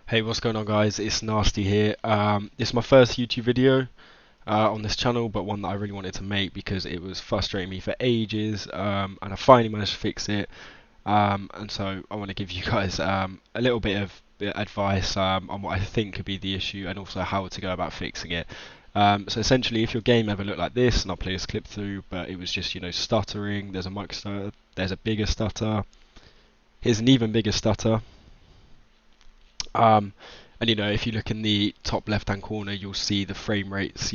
Hey, what's going on, guys? It's Nasty here. It's my first YouTube video on this channel, but one that I really wanted to make because it was frustrating me for ages, and I finally managed to fix it. And so I want to give you guys a little bit of advice on what I think could be the issue and also how to go about fixing it. So essentially, if your game ever looked like this, and I'll play this clip through, but it was just, stuttering, there's a mic stutter, there's a bigger stutter, here's an even bigger stutter. Um, and if you look in the top left hand corner, you'll see the frame rates,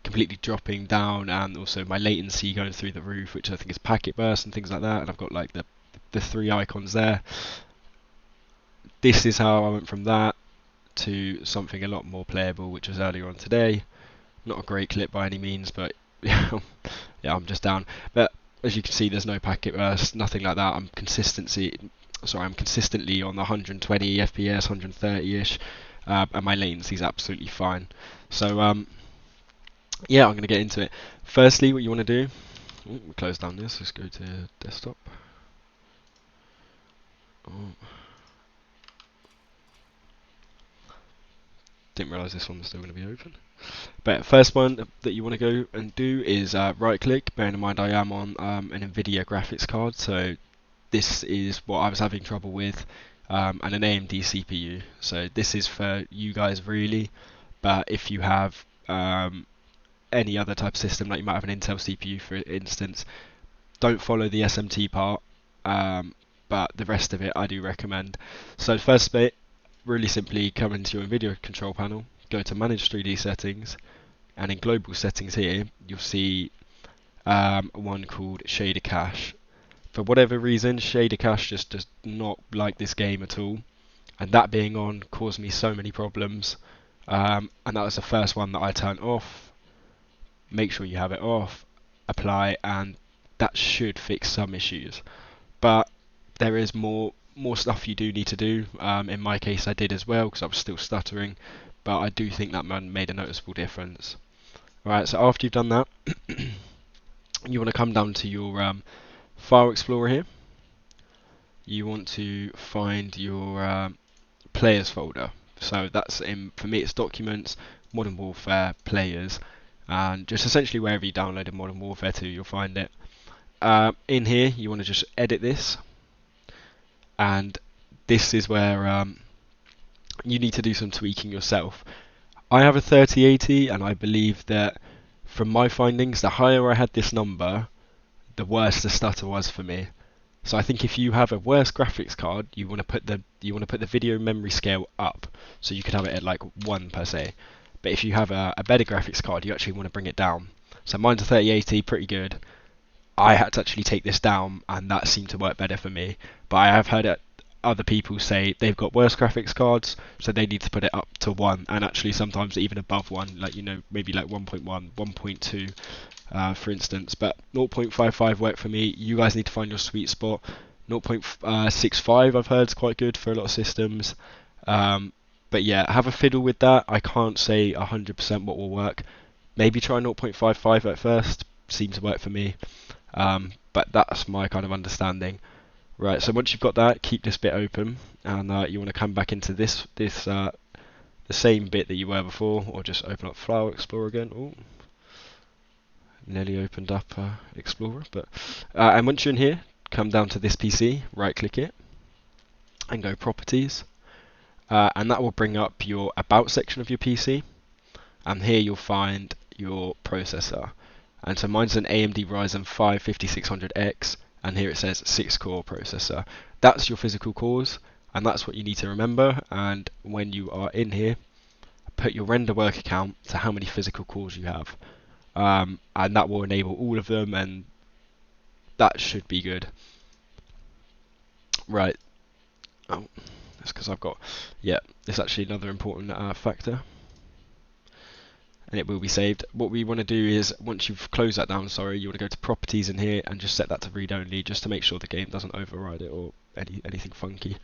completely dropping down, and also my latency going through the roof, which I think is packet burst and things like that. And I've got like the three icons there. This is how I went from that to something a lot more playable, which was earlier on today. Not a great clip by any means, but yeah, I'm just down. But as you can see, there's no packet burst, nothing like that. I'm consistently on the 120 FPS, 130ish, and my latency is absolutely fine. So yeah, I'm going to get into it. Firstly, what you want to do, we'll close down this, let's go to desktop. Oh, didn't realise this one was still going to be open. But first one that you want to go and do is right click. Bearing in mind I am on an NVIDIA graphics card, so this is what I was having trouble with, and an AMD CPU. So this is for you guys really, but if you have any other type of system, like you might have an Intel CPU for instance, don't follow the SMT part, but the rest of it I do recommend. So first bit, really simply come into your NVIDIA control panel, go to manage 3D settings, and in global settings here you'll see one called shader cache. For whatever reason, shader cache just does not like this game at all, and that being on caused me so many problems. And that was the first one that I turned off. Make sure you have it off, apply, and that should fix some issues. But there is more stuff you do need to do. In my case, I did as well because I was still stuttering, but I do think that made a noticeable difference. Alright, so after you've done that, you want to come down to your File Explorer here. You want to find your players folder. So that's for me it's Documents, Modern Warfare, Players, and just essentially wherever you downloaded Modern Warfare to, you'll find it. In here, you want to just edit this, and this is where you need to do some tweaking yourself. I have a 3080, and I believe that from my findings, the higher I had this number, the worse the stutter was for me. So I think if you have a worse graphics card, you want to put the video memory scale up, so you could have it at like 1 per se. But if you have a better graphics card, you actually want to bring it down. So mine's a 3080, pretty good. I had to actually take this down, and that seemed to work better for me. But I have heard other people say they've got worse graphics cards, so they need to put it up to 1, and actually sometimes even above 1, like maybe like 1.1, 1.2. For instance, but 0.55 worked for me. You guys need to find your sweet spot. 0.65 I've heard is quite good for a lot of systems. But yeah, have a fiddle with that. I can't say 100% what will work. Maybe try 0.55 at first. Seemed to work for me. But that's my kind of understanding. Right, so once you've got that, keep this bit open, and you want to come back into the same bit that you were before, or just open up File Explorer again. Ooh. Nearly opened up Explorer, but and once you're in here, come down to this PC, right click it, and go Properties, and that will bring up your About section of your PC, and here you'll find your processor. And so mine's an AMD Ryzen 5 5600X, and here it says 6-core processor. That's your physical cores, and that's what you need to remember. And when you are in here, put your render work account to how many physical cores you have. And that will enable all of them, and that should be good. Right. Oh, that's because I've got, yeah, it's actually another important factor, and it will be saved. What we want to do is, once you've closed that down, you want to go to Properties in here and just set that to read only, just to make sure the game doesn't override it or anything funky.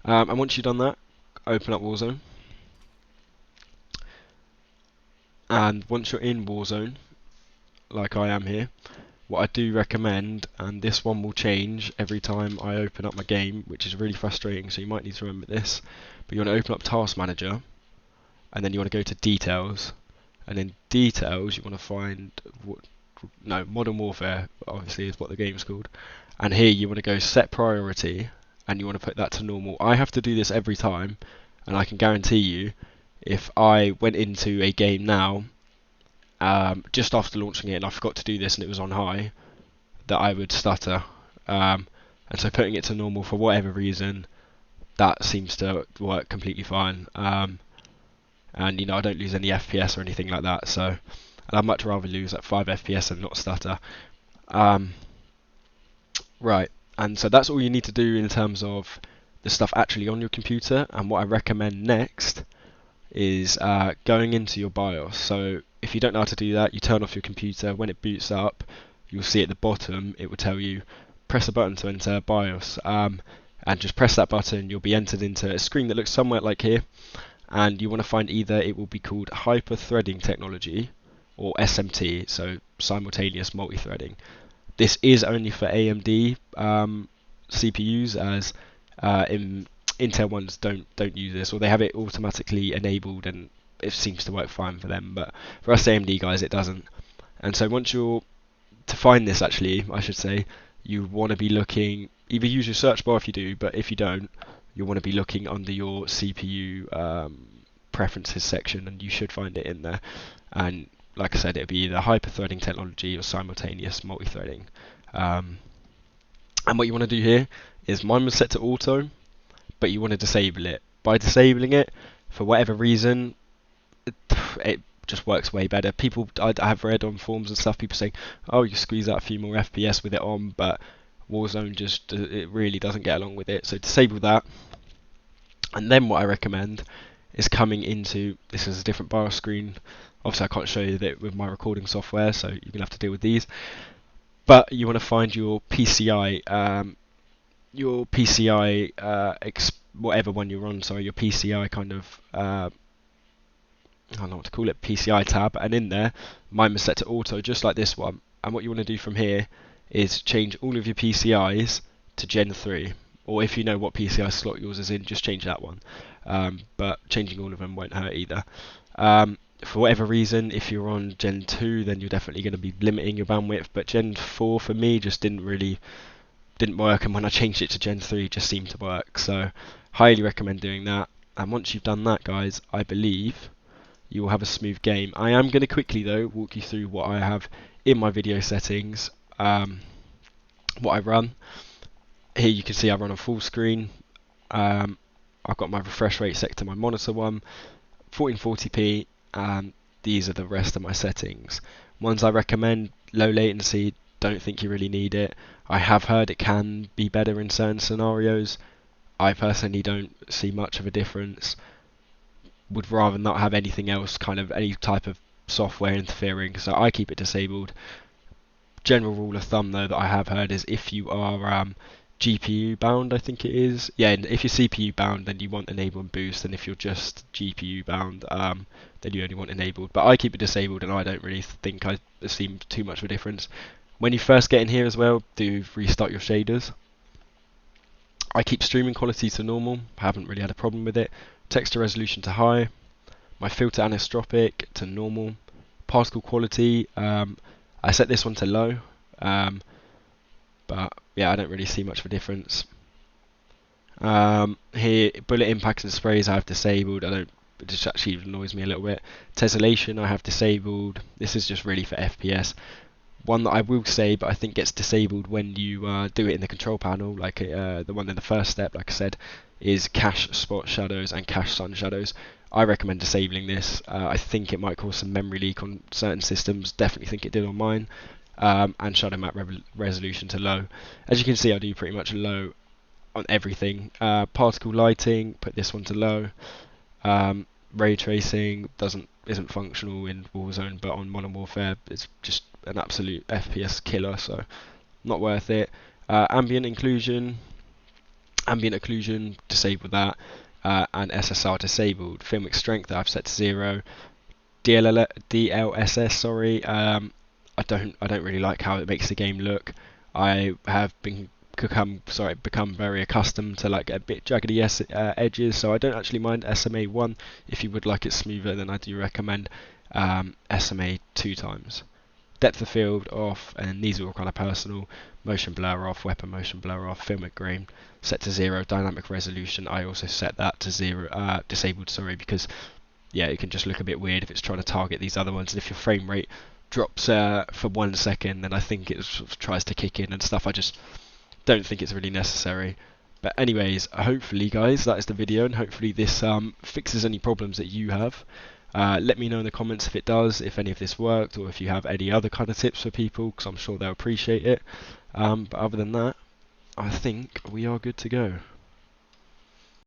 And once you've done that, open up Warzone. And once you're in Warzone, like I am here, what I do recommend, and this one will change every time I open up my game, which is really frustrating, so you might need to remember this, but you want to open up Task Manager, and then you want to go to Details, and in Details you want to find, Modern Warfare, obviously is what the game's called, and here you want to go Set Priority, and you want to put that to normal. I have to do this every time, and I can guarantee you, if I went into a game now, just after launching it, and I forgot to do this and it was on high, that I would stutter. And so putting it to normal for whatever reason, that seems to work completely fine. And I don't lose any FPS or anything like that. So, and I'd much rather lose at 5 FPS and not stutter. Right, and so that's all you need to do in terms of the stuff actually on your computer. And what I recommend next is going into your BIOS. So if you don't know how to do that, you turn off your computer. When it boots up, you'll see at the bottom it will tell you press a button to enter BIOS, and just press that button. You'll be entered into a screen that looks somewhat like here, and you want to find either it will be called hyper-threading technology or SMT, so simultaneous multi-threading. This is only for AMD CPUs, as Intel ones don't use this, or they have it automatically enabled and it seems to work fine for them, but for us AMD guys it doesn't. And so to find this, actually I should say, you want to be looking, either use your search bar if you do, but if you don't, you want to be looking under your CPU preferences section, and you should find it in there. And like I said, it'll be either hyper-threading technology or simultaneous multi-threading. And what you want to do here is, mine was set to auto, but you want to disable it. By disabling it, for whatever reason, it just works way better. I have read on forums and stuff, people saying, oh, you squeeze out a few more FPS with it on, but Warzone just, it really doesn't get along with it. So disable that. And then what I recommend is coming into, this is a different BIOS screen. Obviously I can't show you that with my recording software, so you're going to have to deal with these. But you want to find your PCI, whatever one you're on, sorry, your PCI kind of, I don't know what to call it, PCI tab, and in there, mine was set to auto, just like this one. And what you want to do from here is change all of your PCIs to Gen 3, or if you know what PCI slot yours is in, just change that one. But changing all of them won't hurt either. For whatever reason, if you're on Gen 2, then you're definitely going to be limiting your bandwidth, but Gen 4 for me just didn't work, and when I changed it to Gen 3 it just seemed to work. So highly recommend doing that. And once you've done that, guys, I believe you will have a smooth game. I am going to quickly though walk you through what I have in my video settings, what I run. Here you can see I run on full screen. I've got my refresh rate set to my monitor one, 1440p, and these are the rest of my settings. Ones I recommend: low latency, don't think you really need it. I have heard it can be better in certain scenarios. I personally don't see much of a difference. Would rather not have anything else, kind of any type of software interfering, so I keep it disabled. General rule of thumb though that I have heard is, if you are GPU bound, I think it is, yeah, if you're CPU bound, then you want enable and boost, and if you're just GPU bound, then you only want enabled. But I keep it disabled, and I don't really think I see too much of a difference. When you first get in here as well, do restart your shaders. I keep streaming quality to normal, haven't really had a problem with it. Texture resolution to high, my filter anisotropic to normal, particle quality, I set this one to low, but yeah, I don't really see much of a difference. Here, bullet impacts and sprays I have disabled. It just actually annoys me a little bit. Tessellation I have disabled. This is just really for FPS. One that I will say, but I think gets disabled when you do it in the control panel, like the one in the first step, like I said, is cache spot shadows and cache sun shadows. I recommend disabling this. I think it might cause some memory leak on certain systems, definitely think it did on mine. And shadow map resolution to low. As you can see, I do pretty much low on everything. Particle lighting, put this one to low. Ray tracing isn't functional in Warzone, but on Modern Warfare it's just an absolute FPS killer, so not worth it. Ambient occlusion, disable that, and SSR disabled. Filmic strength I've set to 0. DLSS, sorry, I don't really like how it makes the game look. I have become very accustomed to like a bit jaggedy edges, so I don't actually mind SMA 1. If you would like it smoother, then I do recommend SMA 2 times. Depth of field off, and these are all kind of personal. Motion blur off, weapon motion blur off, film at grain set to 0. Dynamic resolution, I also set that to 0, disabled, sorry, because yeah, it can just look a bit weird if it's trying to target these other ones. And if your frame rate drops for 1 second, then I think it sort of tries to kick in and stuff. I just don't think it's really necessary. But anyways, hopefully guys, that is the video, and hopefully this fixes any problems that you have. Let me know in the comments if it does, if any of this worked, or if you have any other kind of tips for people, because I'm sure they'll appreciate it. But other than that, I think we are good to go.